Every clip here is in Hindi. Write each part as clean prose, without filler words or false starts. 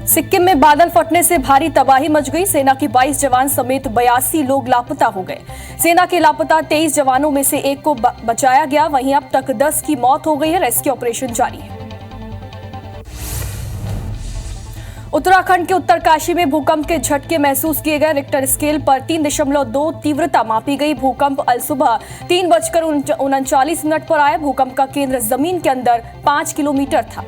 सिक्किम में बादल फटने से भारी तबाही मच गई। सेना के 22 जवान समेत 82 लोग लापता हो गए। सेना के लापता 23 जवानों में से एक को बचाया गया। वहीं अब तक 10 की मौत हो गई है। रेस्क्यू ऑपरेशन जारी है। उत्तराखंड के उत्तरकाशी में भूकंप के झटके महसूस किए गए। रिक्टर स्केल पर 3.2 तीव्रता मापी गई। भूकंप अलसुबह 3:39 पर आया। भूकंप का केंद्र जमीन के अंदर 5 किलोमीटर था।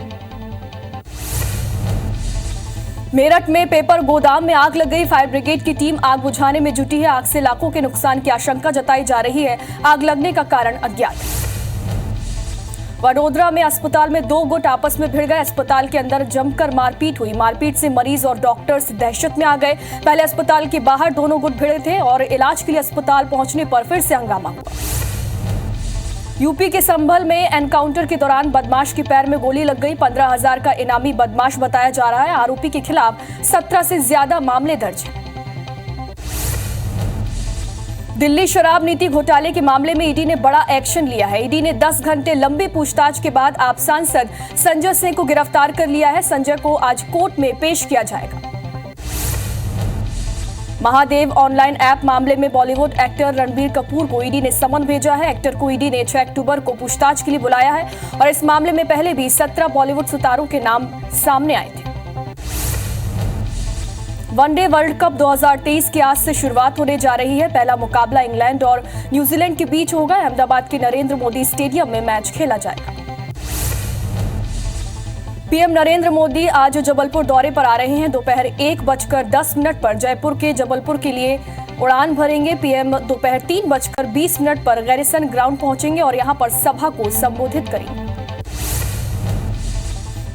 मेरठ में पेपर गोदाम में आग लग गई। फायर ब्रिगेड की टीम आग बुझाने में जुटी है। आग से लाखों के नुकसान की आशंका जताई जा रही है। आग लगने का कारण अज्ञात है। वडोदरा में अस्पताल में 2 गुट आपस में भिड़ गए। अस्पताल के अंदर जमकर मारपीट हुई। मारपीट से मरीज और डॉक्टर्स दहशत में आ गए। पहले अस्पताल के बाहर दोनों गुट भिड़े थे और इलाज के लिए अस्पताल पहुंचने पर फिर से हंगामा हुआ। यूपी के संभल में एनकाउंटर के दौरान बदमाश के पैर में गोली लग गई। 15,000 का इनामी बदमाश बताया जा रहा है। आरोपी के खिलाफ 17 से ज्यादा मामले दर्ज हैं। दिल्ली शराब नीति घोटाले के मामले में ईडी ने बड़ा एक्शन लिया है। ईडी ने 10 घंटे लंबी पूछताछ के बाद आप सांसद संजय सिंह को गिरफ्तार कर लिया है। संजय को आज कोर्ट में पेश किया जाएगा। महादेव ऑनलाइन ऐप मामले में बॉलीवुड एक्टर रणबीर कपूर को ईडी ने समन भेजा है। एक्टर को ईडी ने 6 अक्टूबर को पूछताछ के लिए बुलाया है और इस मामले में पहले भी 17 बॉलीवुड सितारों के नाम सामने आए थे। वनडे वर्ल्ड कप 2023 की आज से शुरुआत होने जा रही है। पहला मुकाबला इंग्लैंड और न्यूजीलैंड के बीच होगा। अहमदाबाद के नरेंद्र मोदी स्टेडियम में मैच खेला जाएगा। पीएम नरेंद्र मोदी आज जबलपुर दौरे पर आ रहे हैं। दोपहर 1:10 पर जयपुर के जबलपुर के लिए उड़ान भरेंगे। पीएम दोपहर 3:20 पर गैरिसन ग्राउंड पहुंचेंगे और यहां पर सभा को संबोधित करेंगे।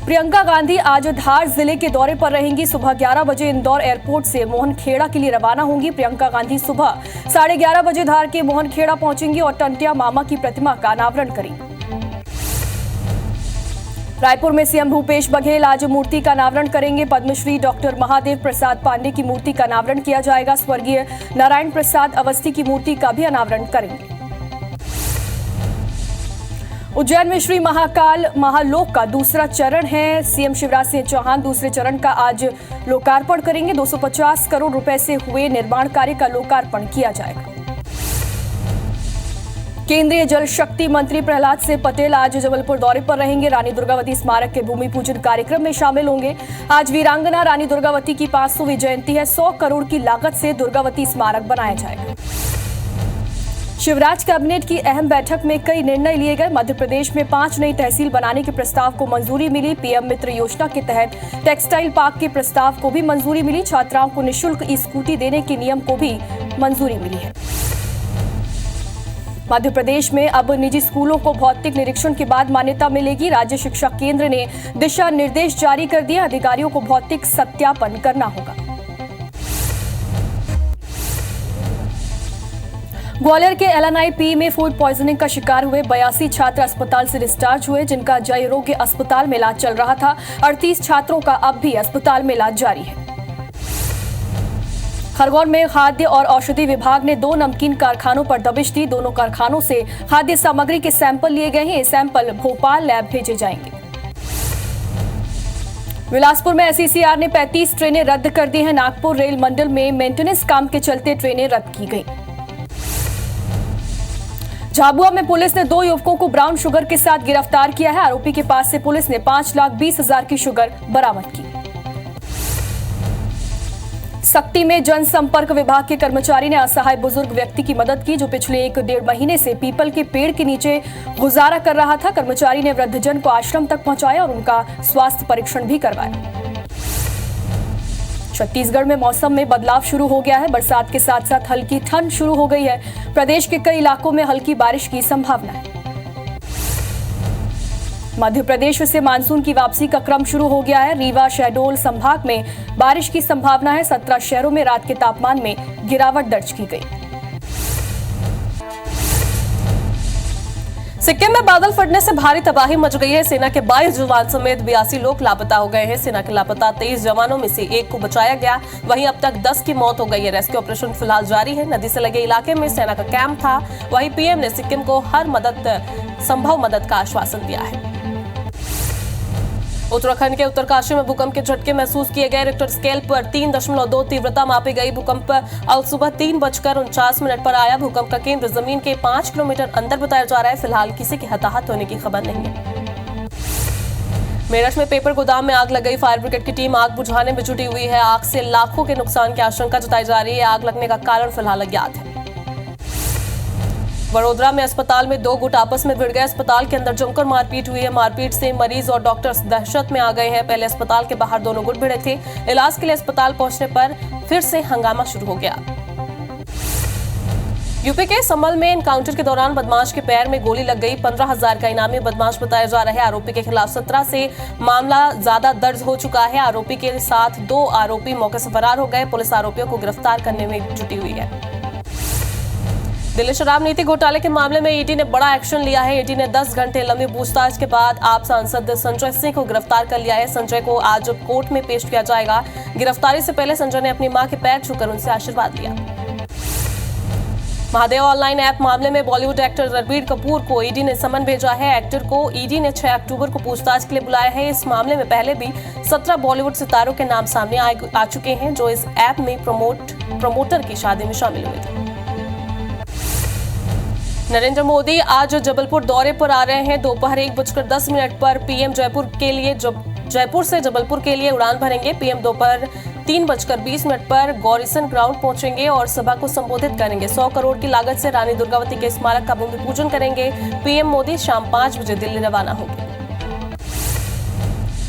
प्रियंका गांधी आज धार जिले के दौरे पर रहेंगी। सुबह 11 बजे इंदौर एयरपोर्ट से मोहनखेड़ा के लिए रवाना होंगी। प्रियंका गांधी सुबह 11:30 बजे धार के मोहनखेड़ा पहुंचेंगी और टंटिया मामा की प्रतिमा का अनावरण करेंगी। रायपुर में सीएम भूपेश बघेल आज मूर्ति का अनावरण करेंगे। पद्मश्री डॉक्टर महादेव प्रसाद पांडे की मूर्ति का अनावरण किया जाएगा। स्वर्गीय नारायण प्रसाद अवस्थी की मूर्ति का भी अनावरण करेंगे। उज्जैन में श्री महाकाल महालोक का दूसरा चरण है। सीएम शिवराज सिंह चौहान दूसरे चरण का आज लोकार्पण करेंगे। 250 करोड़ रुपए से हुए निर्माण कार्य का लोकार्पण किया जाएगा। केंद्रीय जल शक्ति मंत्री प्रहलाद सिंह पटेल आज जबलपुर दौरे पर रहेंगे। रानी दुर्गावती स्मारक के भूमि पूजन कार्यक्रम में शामिल होंगे। आज वीरांगना रानी दुर्गावती की 500वीं जयंती है। 100 करोड़ की लागत से दुर्गावती स्मारक बनाया जाएगा। शिवराज कैबिनेट की अहम बैठक में कई निर्णय लिए गए। मध्य प्रदेश में 5 नई तहसील बनाने के प्रस्ताव को मंजूरी मिली। पीएम मित्र योजना के तहत टेक्सटाइल पार्क के प्रस्ताव को भी मंजूरी मिली। छात्राओं को निःशुल्क स्कूटी देने के नियम को भी मंजूरी मिली है। मध्य प्रदेश में अब निजी स्कूलों को भौतिक निरीक्षण के बाद मान्यता मिलेगी। राज्य शिक्षा केंद्र ने दिशा निर्देश जारी कर दिए। अधिकारियों को भौतिक सत्यापन करना होगा। ग्वालियर के LNIP में फूड पॉइजनिंग का शिकार हुए 82 छात्र अस्पताल से डिस्चार्ज हुए, जिनका जय रोग्य अस्पताल में इलाज चल रहा था। 38 छात्रों का अब भी अस्पताल में इलाज जारी है। खरगोन में खाद्य और औषधि विभाग ने 2 नमकीन कारखानों पर दबिश दी। दोनों कारखानों से खाद्य सामग्री के सैंपल लिए गए हैं। ये सैंपल भोपाल लैब भेजे जाएंगे। बिलासपुर में SECR ने 35 ट्रेनें रद्द कर दी हैं। नागपुर रेल मंडल में मेंटेनेंस काम के चलते ट्रेनें रद्द की गई। झाबुआ में पुलिस ने 2 युवकों को ब्राउन शुगर के साथ गिरफ्तार किया है। आरोपी के पास से पुलिस ने 5,20,000 की शुगर बरामद की। सक्ती में जनसंपर्क विभाग के कर्मचारी ने असहाय बुजुर्ग व्यक्ति की मदद की, जो पिछले 1-1.5 महीने से पीपल के पेड़ के नीचे गुजारा कर रहा था। कर्मचारी ने वृद्धजन को आश्रम तक पहुंचाया और उनका स्वास्थ्य परीक्षण भी करवाया। छत्तीसगढ़ में मौसम में बदलाव शुरू हो गया है। बरसात के साथ साथ हल्की ठंड शुरू हो गई है। प्रदेश के कई इलाकों में हल्की बारिश की संभावना है। मध्य प्रदेश से मानसून की वापसी का क्रम शुरू हो गया है। रीवा शहडोल संभाग में बारिश की संभावना है। 17 शहरों में रात के तापमान में गिरावट दर्ज की गई। सिक्किम में बादल फटने से भारी तबाही मच गई है। सेना के 22 जवान समेत 82 लोग लापता हो गए हैं। सेना के लापता 23 जवानों में से एक को बचाया गया। वहीं अब तक 10 की मौत हो गई है। रेस्क्यू ऑपरेशन फिलहाल जारी है। नदी से लगे इलाके में सेना का कैंप था। वहीं पीएम ने सिक्किम को हर संभव मदद का आश्वासन दिया है। उत्तराखंड के उत्तरकाशी में भूकंप के झटके महसूस किए गए। रिक्टर स्केल पर 3.2 तीव्रता मापी गई। भूकंप आज सुबह 3:49 पर आया। भूकंप का केंद्र जमीन के 5 किलोमीटर अंदर बताया जा रहा है। फिलहाल किसी के हताहत होने की खबर नहीं है। मेरठ में पेपर गोदाम में आग लग गई। फायर ब्रिगेड की टीम आग बुझाने में जुटी हुई है। आग से लाखों के नुकसान की आशंका जताई जा रही है। आग लगने का कारण फिलहाल अज्ञात है। वडोदरा में अस्पताल में 2 गुट आपस में भिड़ गए। अस्पताल के अंदर जमकर मारपीट हुई है। मारपीट से मरीज और डॉक्टर्स दहशत में आ गए हैं। पहले अस्पताल के बाहर दोनों गुट भिड़े थे। इलाज के लिए अस्पताल पहुंचने पर फिर से हंगामा शुरू हो गया। यूपी के संभल में एनकाउंटर के दौरान बदमाश के पैर में गोली लग गई। 15,000 का इनामी बदमाश बताया जा रहा है। आरोपी के खिलाफ 17 से मामला ज्यादा दर्ज हो चुका है। आरोपी के साथ 2 आरोपी मौके से फरार हो गए। पुलिस आरोपियों को गिरफ्तार करने में जुटी हुई है। दिल्ली शराब नीति घोटाले के मामले में ईडी ने बड़ा एक्शन लिया है। ईडी ने 10 घंटे लंबी पूछताछ के बाद आप सांसद संजय सिंह को गिरफ्तार कर लिया है। संजय को आज कोर्ट में पेश किया जाएगा। गिरफ्तारी से पहले संजय ने अपनी मां के पैर छूकर उनसे आशीर्वाद लिया। महादेव ऑनलाइन ऐप मामले में बॉलीवुड एक्टर रणबीर कपूर को ईडी ने समन भेजा है। एक्टर को ईडी ने 6 अक्टूबर को पूछताछ के लिए बुलाया है। इस मामले में पहले भी 17 बॉलीवुड सितारों के नाम सामने आ चुके हैं जो इस ऐप में प्रमोटर की शादी में शामिल हुए थे। नरेंद्र मोदी आज जबलपुर दौरे पर आ रहे हैं। दोपहर 1:10 पर पीएम जयपुर से जबलपुर के लिए उड़ान भरेंगे। पीएम दोपहर 3:20 पर गौरीसन ग्राउंड पहुंचेंगे और सभा को संबोधित करेंगे। 100 करोड़ की लागत से रानी दुर्गावती के स्मारक का भूमि पूजन करेंगे। पीएम मोदी शाम 5 बजे दिल्ली रवाना होंगे।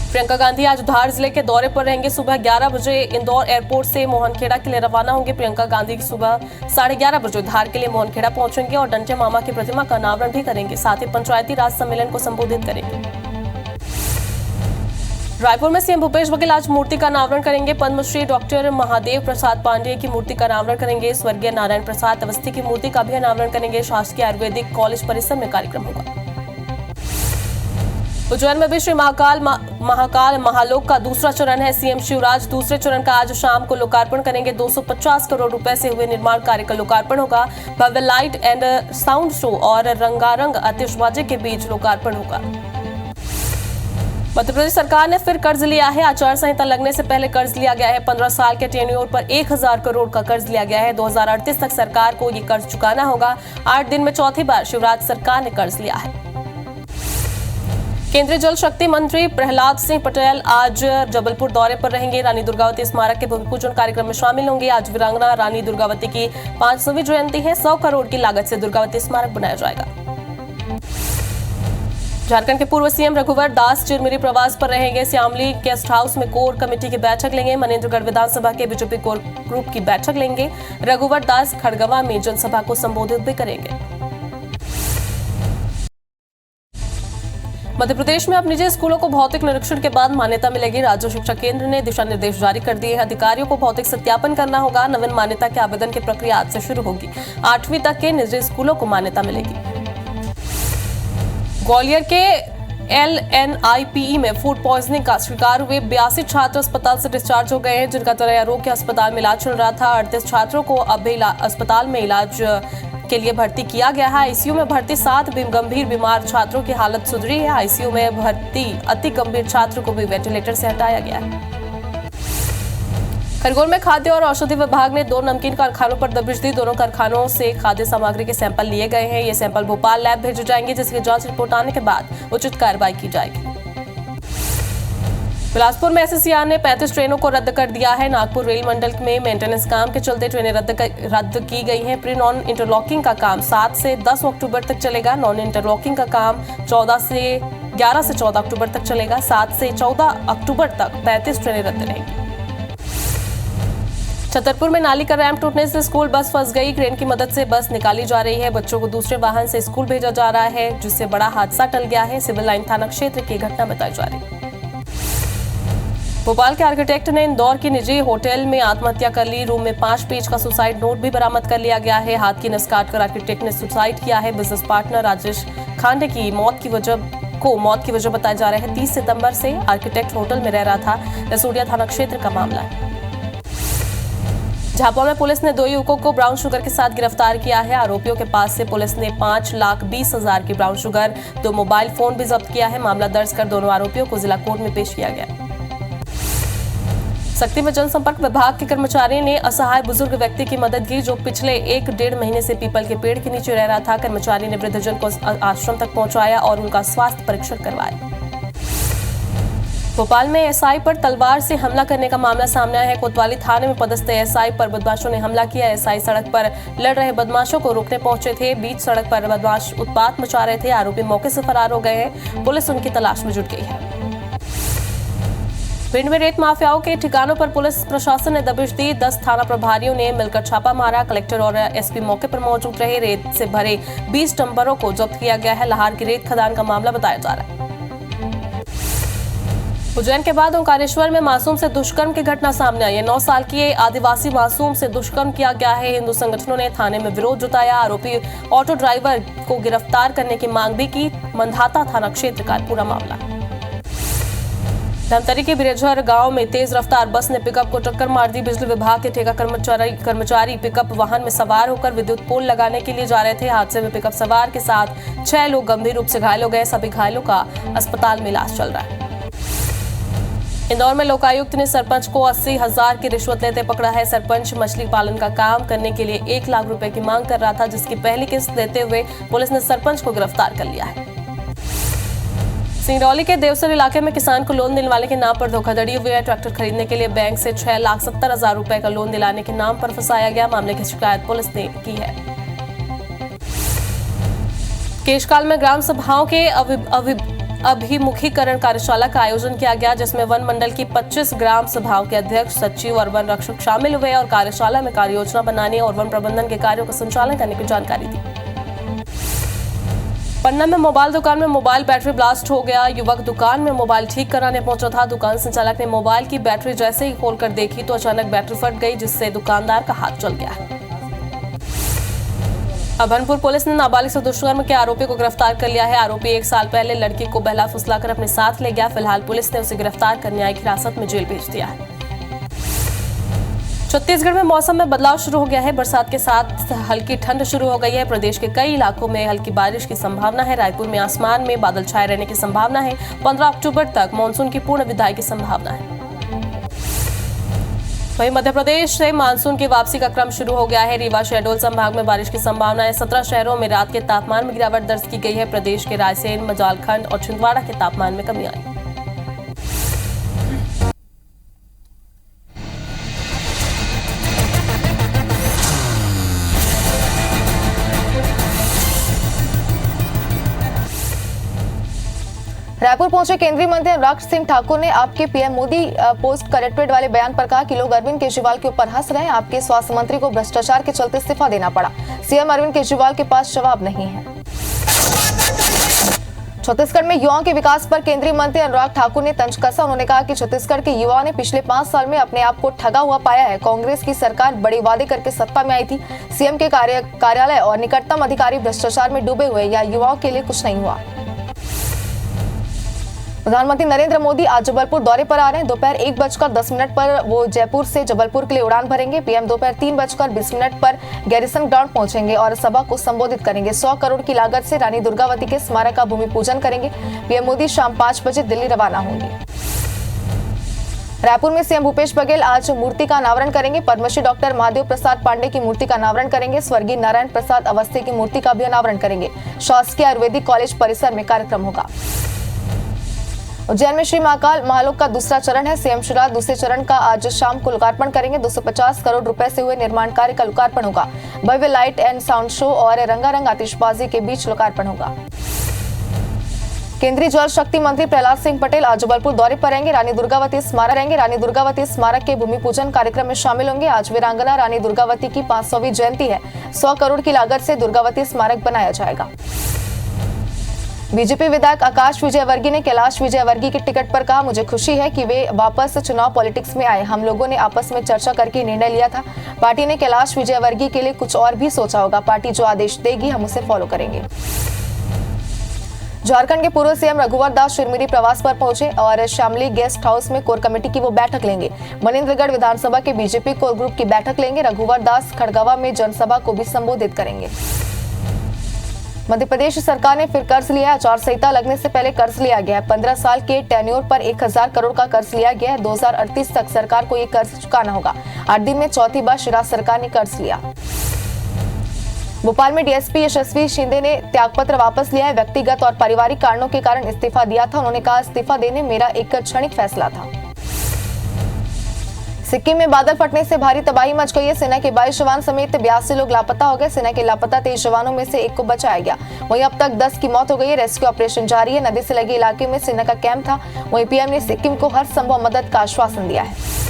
प्रियंका गांधी आज धार जिले के दौरे पर रहेंगे। सुबह 11 बजे इंदौर एयरपोर्ट से मोहनखेड़ा के लिए रवाना होंगे। प्रियंका गांधी सुबह 11:30 बजे धार के लिए मोहनखेड़ा पहुंचेंगे और डंटे मामा की प्रतिमा का अनावरण भी करेंगे। साथ ही पंचायती राज सम्मेलन को संबोधित करेंगे। रायपुर में सीएम भूपेश बघेल आज मूर्ति का अनावरण करेंगे। पद्मश्री डॉक्टर महादेव प्रसाद पांडेय की मूर्ति का अनावरण करेंगे। स्वर्गीय नारायण प्रसाद अवस्थी की मूर्ति का भी अनावरण करेंगे। शासकीय आयुर्वेदिक कॉलेज परिसर में कार्यक्रम होगा। उज्जैन में भी श्री महाकाल महालोक का दूसरा चरण है। सीएम शिवराज दूसरे चरण का आज शाम को लोकार्पण करेंगे। 250 करोड़ रुपए से हुए निर्माण कार्य का लोकार्पण होगा। भव्य लाइट एंड साउंड शो और रंगारंग आतिशबाजी के बीच लोकार्पण होगा। मध्य प्रदेश सरकार ने फिर कर्ज लिया है। आचार संहिता लगने से पहले कर्ज लिया गया है। 15 साल के टेन्योर पर 1000 करोड़ का कर्ज लिया गया है। 2038 तक सरकार को ये कर्ज चुकाना होगा। 8 दिन में चौथी बार शिवराज सरकार ने कर्ज लिया है। केंद्रीय जल शक्ति मंत्री प्रहलाद सिंह पटेल आज जबलपुर दौरे पर रहेंगे। रानी दुर्गावती स्मारक के भूमि पूजन कार्यक्रम में शामिल होंगे। आज वीरांगना रानी दुर्गावती की 500वीं जयंती है। 100 करोड़ की लागत से दुर्गावती स्मारक बनाया जाएगा। झारखंड के पूर्व सीएम रघुवर दास चिरमिरी प्रवास पर रहेंगे। श्यामली गेस्ट हाउस में कोर कमेटी की बैठक लेंगे। मनेन्द्रगढ़ विधानसभा के बीजेपी कोर ग्रुप की बैठक लेंगे। रघुवर दास खड़गवा में जनसभा को संबोधित भी करेंगे। मध्य प्रदेश में अब निजी स्कूलों को भौतिक निरीक्षण के बाद मान्यता मिलेगी। राज्य शिक्षा केंद्र ने दिशा निर्देश जारी कर दिए हैं। अधिकारियों को भौतिक सत्यापन करना होगा। नवीन मान्यता के आवेदन की प्रक्रिया आज से शुरू होगी। 8वीं तक के निजी स्कूलों को मान्यता मिलेगी। ग्वालियर के LNIPE में फूड पॉइजनिंग का शिकार हुए 82 छात्र अस्पताल से डिस्चार्ज हो गए हैं, जिनका तरह रोग के अस्पताल में इलाज चल रहा था। 38 छात्रों को अब भी अस्पताल में इलाज के लिए भर्ती किया गया है। आईसीयू में भर्ती 7 गंभीर बीमार छात्रों की हालत सुधरी है। आईसीयू में भर्ती अति गंभीर छात्र को भी वेंटिलेटर से हटाया गया है। खरगोन में खाद्य और औषधि विभाग ने 2 नमकीन कारखानों पर दबिश दी। दोनों कारखानों से खाद्य सामग्री के सैंपल लिए गए हैं। ये सैंपल भोपाल लैब भेजे जाएंगे, जिसकी जांच रिपोर्ट आने के बाद उचित कार्रवाई की जाएगी। बिलासपुर में एससीआर ने 35 ट्रेनों को रद्द कर दिया है। नागपुर रेल मंडल में मेंटेनेंस काम के चलते ट्रेनें रद्द की गई हैं। प्री नॉन इंटरलॉकिंग का काम 7 से 10 अक्टूबर तक चलेगा। नॉन इंटरलॉकिंग का काम 11 से 14 अक्टूबर तक चलेगा। 7 से 14 अक्टूबर तक 35 ट्रेनें रद्द रहेंगी। छतरपुर में नाली का रैंप टूटने से स्कूल बस फंस गई। क्रेन की मदद से बस निकाली जा रही है। बच्चों को दूसरे वाहन से स्कूल भेजा जा रहा है, जिससे बड़ा हादसा टल गया है। सिविल लाइन थाना क्षेत्र की घटना बताई जा रही है। भोपाल के आर्किटेक्ट ने इंदौर की निजी होटल में आत्महत्या कर ली। रूम में 5 पेज का सुसाइड नोट भी बरामद कर लिया गया है। हाथ की नस काटकर आर्किटेक्ट ने सुसाइड किया है। बिजनेस पार्टनर राजेश खांडे की मौत की वजह बताया जा रहा है। 30 सितंबर से आर्किटेक्ट होटल में रह रहा था। रसूलिया थाना क्षेत्र का मामला है। झाबुआ में पुलिस ने 2 युवकों को ब्राउन शुगर के साथ गिरफ्तार किया है। आरोपियों के पास से पुलिस ने 5,20,000 की ब्राउन शुगर, 2 मोबाइल फोन भी जब्त किया है। मामला दर्ज कर दोनों आरोपियों को जिला कोर्ट में पेश किया गया। सक्ती में जनसंपर्क विभाग के कर्मचारी ने असहाय बुजुर्ग व्यक्ति की मदद की जो पिछले 1-1.5 महीने से पीपल के पेड़ के नीचे रह रहा था। कर्मचारी ने वृद्धजन को आश्रम तक पहुंचाया और उनका स्वास्थ्य परीक्षण करवाया। भोपाल में एसआई पर तलवार से हमला करने का मामला सामने आया है। कोतवाली थाने में पदस्थ एसआई पर बदमाशों ने हमला किया। एसआई सड़क पर लड़ रहे बदमाशों को रोकने पहुंचे थे। बीच सड़क पर बदमाश उत्पात मचा रहे थे। आरोपी मौके से फरार हो गए हैं। पुलिस उनकी तलाश में जुट गई है। भिंड में रेत माफियाओं के ठिकानों पर पुलिस प्रशासन ने दबिश दी। 10 थाना प्रभारियों ने मिलकर छापा मारा। कलेक्टर और एसपी मौके पर मौजूद रहे। रेत से भरे 20 डंपरों को जब्त किया गया है। लाहौर की रेत खदान का मामला बताया जा रहा है। उज्जैन के बाद ओंकारेश्वर में मासूम से दुष्कर्म की घटना सामने आई है। 9 साल की आदिवासी मासूम से दुष्कर्म किया गया है। हिंदू संगठनों ने थाने में विरोध जताया। आरोपी ऑटो ड्राइवर को गिरफ्तार करने की मांग भी की। मंधाता थाना क्षेत्र का पूरा मामला। धमतरी के बिरेझर गांव में तेज रफ्तार बस ने पिकअप को टक्कर मार दी। बिजली विभाग के ठेका कर्मचारी पिकअप वाहन में सवार होकर विद्युत पोल लगाने के लिए जा रहे थे। हादसे में पिकअप सवार के साथ 6 लोग गंभीर रूप से घायल हो गए। सभी घायलों का अस्पताल में इलाज चल रहा है। इंदौर में लोकायुक्त ने सरपंच को 80,000 की रिश्वत लेते पकड़ा है। सरपंच मछली पालन का काम करने के लिए 1 लाख रुपए की मांग कर रहा था, जिसकी पहली किस्त देते हुए पुलिस ने सरपंच को गिरफ्तार कर लिया है। सिंगरौली के देवसर इलाके में किसान को लोन दिलवाने वाले के नाम पर धोखाधड़ी हुई है। ट्रैक्टर खरीदने के लिए बैंक से 6,70,000 रुपए का लोन दिलाने के नाम पर फंसाया गया। मामले की शिकायत पुलिस ने की है। केशकाल में ग्राम सभाओं के अभिमुखीकरण कार्यशाला का आयोजन किया गया, जिसमें वन मंडल की 25 ग्राम सभाओं के अध्यक्ष, सचिव और वन रक्षक शामिल हुए और कार्यशाला में कार्य योजना बनाने और वन प्रबंधन के कार्यों का संचालन करने की जानकारी दी। पन्ना में मोबाइल दुकान में मोबाइल बैटरी ब्लास्ट हो गया। युवक दुकान में मोबाइल ठीक कराने पहुंचा था। दुकान संचालक ने मोबाइल की बैटरी जैसे ही खोलकर देखी तो अचानक बैटरी फट गई, जिससे दुकानदार का हाथ जल गया। अभनपुर पुलिस ने नाबालिग से दुष्कर्म के आरोपी को गिरफ्तार कर लिया है। आरोपी 1 साल पहले लड़की को बहला फुसलाकर अपने साथ ले गया। फिलहाल पुलिस ने उसे गिरफ्तार कर न्यायिक हिरासत में जेल भेज दिया है। छत्तीसगढ़ में मौसम में बदलाव शुरू हो गया है। बरसात के साथ हल्की ठंड शुरू हो गई है। प्रदेश के कई इलाकों में हल्की बारिश की संभावना है। रायपुर में आसमान में बादल छाए रहने की संभावना है। 15 अक्टूबर तक मानसून की पूर्ण विदाई की संभावना है। वहीं मध्य प्रदेश से मानसून की वापसी का क्रम शुरू हो गया है। रीवा शहडोल संभाग में बारिश की संभावना है। 17 शहरों में रात के तापमान में गिरावट दर्ज की गई है। प्रदेश के रायसेन, मजालखंड और छिंदवाड़ा के तापमान में कमी आई। रायपुर पहुंचे केंद्रीय मंत्री अनुराग सिंह ठाकुर ने आपके पीएम मोदी पोस्ट कलेक्ट्रेट वाले बयान पर कहा कि लोग अरविंद केजरीवाल के ऊपर हंस रहे हैं। आपके स्वास्थ्य मंत्री को भ्रष्टाचार के चलते इस्तीफा देना पड़ा। सीएम अरविंद केजरीवाल के पास जवाब नहीं है। छत्तीसगढ़ में युवाओं के विकास पर केंद्रीय मंत्री अनुराग ठाकुर ने तंज कसा। उन्होंने कहा कि छत्तीसगढ़ के युवाओं ने पिछले 5 साल में अपने आप को ठगा हुआ पाया है। कांग्रेस की सरकार बड़े वादे करके सत्ता में आई थी। सीएम के कार्यालय और निकटतम अधिकारी भ्रष्टाचार में डूबे हुए या युवाओं के लिए कुछ नहीं हुआ। प्रधानमंत्री नरेंद्र मोदी आज जबलपुर दौरे पर आ रहे हैं। दोपहर 1:10 पर वो जयपुर से जबलपुर के लिए उड़ान भरेंगे। पीएम दोपहर 3:20 पर गैरिसन ग्राउंड पहुंचेंगे और सभा को संबोधित करेंगे। 100 करोड़ की लागत से रानी दुर्गावती के स्मारक का भूमि पूजन करेंगे। पीएम मोदी शाम 5 बजे दिल्ली रवाना होंगे। रायपुर में सीएम भूपेश बघेल आज मूर्ति का अनावरण करेंगे। पद्मश्री डॉक्टर महादेव प्रसाद पांडे की मूर्ति का अनावरण करेंगे। स्वर्गीय नारायण प्रसाद अवस्थी की मूर्ति का भी अनावरण करेंगे। शासकीय आयुर्वेदिक कॉलेज परिसर में कार्यक्रम होगा। उज्जैन में श्री महाकाल महालोक का दूसरा चरण है। सीएम शिवराज दूसरे चरण का आज शाम को लोकार्पण करेंगे। 250 करोड़ रुपए से हुए निर्माण कार्य का लोकार्पण होगा। भव्य लाइट एंड साउंड शो और रंगारंग आतिशबाजी के बीच लोकार्पण होगा। केंद्रीय जल शक्ति मंत्री प्रहलाद सिंह पटेल आज जबलपुर दौरे पर रहेंगे। रानी दुर्गावती स्मारक के भूमि पूजन कार्यक्रम में शामिल होंगे। आज वीरांगना रानी दुर्गावती की 500वीं जयंती है। 100 करोड़ की लागत से दुर्गावती स्मारक बनाया जाएगा। बीजेपी विधायक आकाश विजयवर्गीय ने कैलाश विजयवर्गीय की टिकट पर कहा, मुझे खुशी है कि वे वापस चुनाव पॉलिटिक्स में आए। हम लोगों ने आपस में चर्चा करके निर्णय लिया था। पार्टी ने कैलाश विजयवर्गीय के लिए कुछ और भी सोचा होगा। पार्टी जो आदेश देगी हम उसे फॉलो करेंगे। झारखंड के पूर्व सीएम रघुवर दास चिरमिरी प्रवास पर पहुंचे और शामली गेस्ट हाउस में कोर कमेटी की वो बैठक लेंगे। मनेंद्रगढ़ विधानसभा के बीजेपी कोर ग्रुप की बैठक लेंगे। रघुवर दास खड़गवा में जनसभा को भी संबोधित करेंगे। मध्य प्रदेश सरकार ने फिर कर्ज लिया है। आचार संहिता लगने से पहले कर्ज लिया गया है। 15 साल के टेन्योर पर 1000 करोड़ का कर्ज लिया गया है। 2038 तक सरकार को ये कर्ज चुकाना होगा। 8 दिन में चौथी बार शिराज सरकार ने कर्ज लिया। भोपाल में डीएसपी यशस्वी शिंदे ने त्यागपत्र वापस लिया है। व्यक्तिगत और पारिवारिक कारणों के कारण इस्तीफा दिया था। उन्होंने कहा, इस्तीफा देने मेरा एक क्षणिक फैसला था। सिक्किम में बादल फटने से भारी तबाही मच गई है। सेना के 22 जवान समेत 82 लोग लापता हो गए। सेना के लापता 23 जवानों में से एक को बचाया गया। वहीं अब तक 10 की मौत हो गई है। रेस्क्यू ऑपरेशन जारी है। नदी से लगे इलाके में सेना का कैंप था। वहीं पीएम ने सिक्किम को हर संभव मदद का आश्वासन दिया है।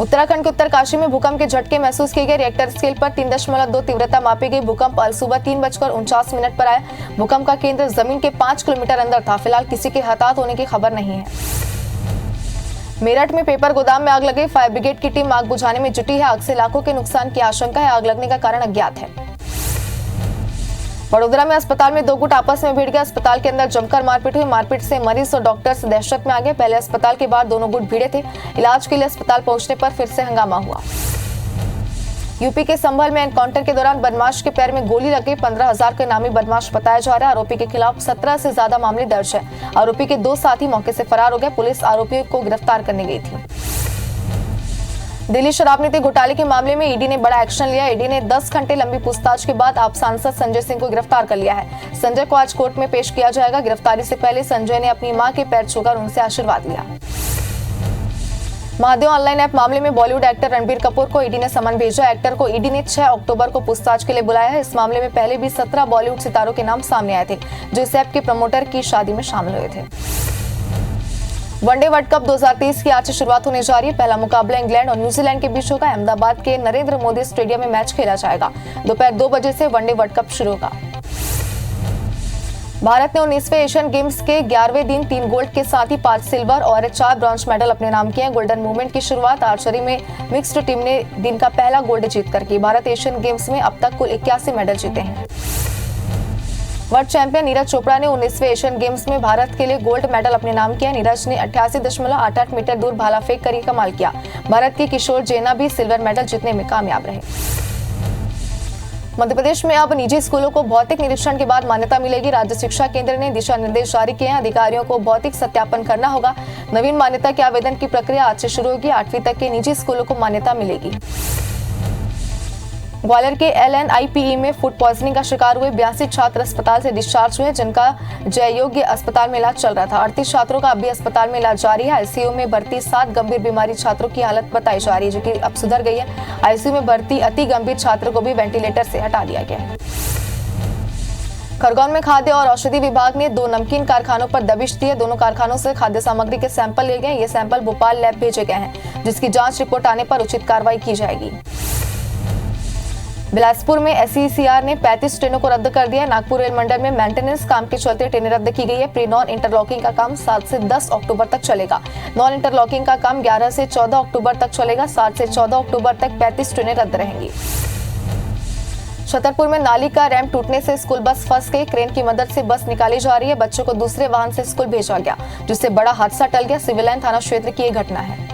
उत्तराखंड के उत्तरकाशी में भूकंप के झटके महसूस किए गए। रिएक्टर स्केल पर 3.2 तीव्रता मापी गई। भूकंप कल सुबह 3:49 पर आया। भूकंप का केंद्र जमीन के 5 किलोमीटर अंदर था। फिलहाल किसी के हताहत होने की खबर नहीं है। मेरठ में पेपर गोदाम में आग लगी। फायर ब्रिगेड की टीम आग बुझाने में जुटी है। आग से लाखों के नुकसान की आशंका है। आग लगने का कारण अज्ञात है। वडोदरा में अस्पताल में 2 गुट आपस में भिड़ गए। अस्पताल के अंदर जमकर मारपीट हुई। मारपीट से मरीज और डॉक्टर्स दहशत में आ गए। पहले अस्पताल के बाहर दोनों गुट भिड़े थे। इलाज के लिए अस्पताल पहुंचने पर फिर से हंगामा हुआ। यूपी के संभल में एनकाउंटर के दौरान बदमाश के पैर में गोली लग गई। 15,000 के नामी बदमाश बताया जा रहा है। आरोपी के खिलाफ 17 से ज्यादा मामले दर्ज है। आरोपी के 2 साथी मौके से फरार हो गए। पुलिस आरोपियों को गिरफ्तार करने गई थी। दिल्ली शराब नीति घोटाले के मामले में ईडी ने बड़ा एक्शन लिया। ईडी ने 10 घंटे लंबी पूछताछ के बाद आप सांसद संजय सिंह को गिरफ्तार कर लिया है। संजय को आज कोर्ट में पेश किया जाएगा। गिरफ्तारी से पहले संजय ने अपनी मां के पैर छूकर उनसे आशीर्वाद लिया। महादेव ऑनलाइन ऐप मामले में बॉलीवुड एक्टर रणबीर कपूर को ईडी ने समन भेजा। एक्टर को ईडी ने 6 अक्टूबर को पूछताछ के लिए बुलाया है। इस मामले में पहले भी 17 बॉलीवुड सितारों के नाम सामने आए थे जो इस ऐप के प्रमोटर की शादी में शामिल हुए थे। वनडे वर्ल्ड कप 2023 की आज से शुरुआत होने जा रही है। पहला मुकाबला इंग्लैंड और न्यूजीलैंड के बीच होगा। अहमदाबाद के नरेंद्र मोदी स्टेडियम में मैच खेला जाएगा। दोपहर 2 बजे से वनडे वर्ल्ड कप शुरू होगा। भारत ने 19वें एशियन गेम्स के 11वें दिन 3 गोल्ड के साथ ही 5 सिल्वर और 4 ब्रॉन्ज मेडल अपने नाम किए हैं। गोल्डन मूवमेंट की शुरुआत आर्चरी में मिक्स्ड टीम ने दिन का पहला गोल्ड जीतकर की। भारत एशियन गेम्स में अब तक कुल 81 मेडल जीते हैं। वर्ल्ड चैंपियन नीरज चोपड़ा ने 19वें एशियन गेम्स में भारत के लिए गोल्ड मेडल अपने नाम किया। नीरज ने 88.88 मीटर दूर भाला फेंक कर कमाल किया। भारत के किशोर जैना भी सिल्वर मेडल जीतने में कामयाब रहे। मध्य प्रदेश में अब निजी स्कूलों को भौतिक निरीक्षण के बाद मान्यता मिलेगी। राज्य शिक्षा केंद्र ने दिशा निर्देश जारी किए हैं। अधिकारियों को भौतिक सत्यापन करना होगा। नवीन मान्यता के आवेदन की प्रक्रिया आज से शुरू होगी। 8वीं तक के निजी स्कूलों को मान्यता मिलेगी। ग्वालियर के LNIPE में फूड पॉइजनिंग का शिकार हुए 82 छात्र अस्पताल से डिस्चार्ज हुए, जिनका जय योग्य अस्पताल में इलाज चल रहा था। 38 छात्रों का अभी अस्पताल में इलाज जारी है। आईसीयू में भर्ती 7 गंभीर बीमारी छात्रों की हालत बताई जा रही है, जो कि अब सुधर गई है। आईसीयू में भर्ती अति गंभीर छात्र को भी वेंटिलेटर से हटा दिया गया है। खरगोन में खाद्य और औषधि विभाग ने 2 नमकीन कारखानों पर दबिश दी है। दोनों कारखानों से खाद्य सामग्री के सैंपल लिए गए। ये सैंपल भोपाल लैब भेजे गए हैं, जिसकी जांच रिपोर्ट आने पर उचित कार्रवाई की जाएगी। बिलासपुर में SECR ने 35 ट्रेनों को रद्द कर दिया है। नागपुर रेल मंडल में मेंटेनेंस काम के चलते ट्रेनें रद्द की गई है। प्री नॉन इंटरलॉकिंग का काम 7 से 10 अक्टूबर तक चलेगा। नॉन इंटरलॉकिंग का काम 11 से 14 अक्टूबर तक चलेगा। 7 से 14 अक्टूबर तक 35 ट्रेनें रद्द रहेंगी। छतरपुर में नाली का रैंप टूटने से स्कूल बस फंस गई। क्रेन की मदद से बस निकाली जा रही है। बच्चों को दूसरे वाहन से स्कूल भेजा गया, जिससे बड़ा हादसा टल गया। सिविल लाइन थाना क्षेत्र की यह घटना है।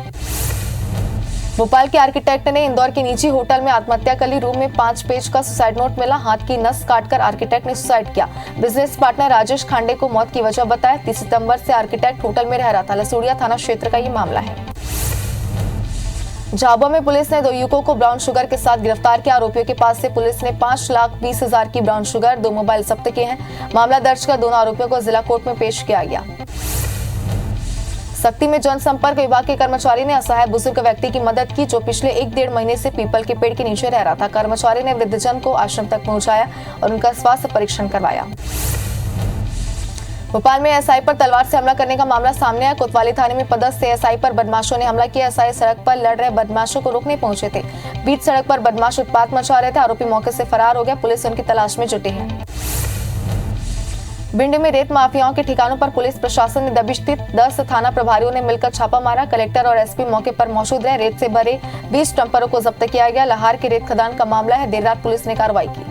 भोपाल के आर्किटेक्ट ने इंदौर के निजी होटल में आत्महत्या कर ली। रूम में 5 पेज का सुसाइड नोट मिला। हाथ की नस काटकर आर्किटेक्ट ने सुसाइड किया। बिजनेस पार्टनर राजेश खांडे को मौत की वजह बताया। 30 सितंबर से आर्किटेक्ट होटल में रह रहा था। लसूड़िया थाना क्षेत्र का ये मामला है। झाबुआ में पुलिस ने 2 युवकों को ब्राउन शुगर के साथ गिरफ्तार किया। आरोपियों के पास से पुलिस ने 5,20,000 की ब्राउन शुगर, 2 मोबाइल जब्त किए हैं। मामला दर्ज कर दोनों आरोपियों को जिला कोर्ट में पेश किया गया। सक्ती में जनसंपर्क विभाग के कर्मचारी ने असहाय बुजुर्ग व्यक्ति की मदद की, जो पिछले 1-1.5 महीने से पीपल के पेड़ के नीचे रह रहा था। कर्मचारी ने वृद्धजन को आश्रम तक पहुंचाया और उनका स्वास्थ्य परीक्षण करवाया। भोपाल में एसआई पर तलवार से हमला करने का मामला सामने आया। कोतवाली थाने में पदस्थ एसआई पर बदमाशों ने हमला किया। एसआई सड़क पर लड़ रहे बदमाशों को रोकने पहुंचे थे। बीच सड़क पर बदमाश उत्पात मचा रहे थे। आरोपी मौके से फरार हो गया। पुलिस उनकी तलाश में जुटी है। भिंड में रेत माफियाओं के ठिकानों पर पुलिस प्रशासन ने दबिश दी। 10 थाना प्रभारियों ने मिलकर छापा मारा। कलेक्टर और एसपी मौके पर मौजूद रहे। रेत से भरे 20 डंपरों को जब्त किया गया। लहार के रेत खदान का मामला है। देर रात पुलिस ने कार्रवाई की।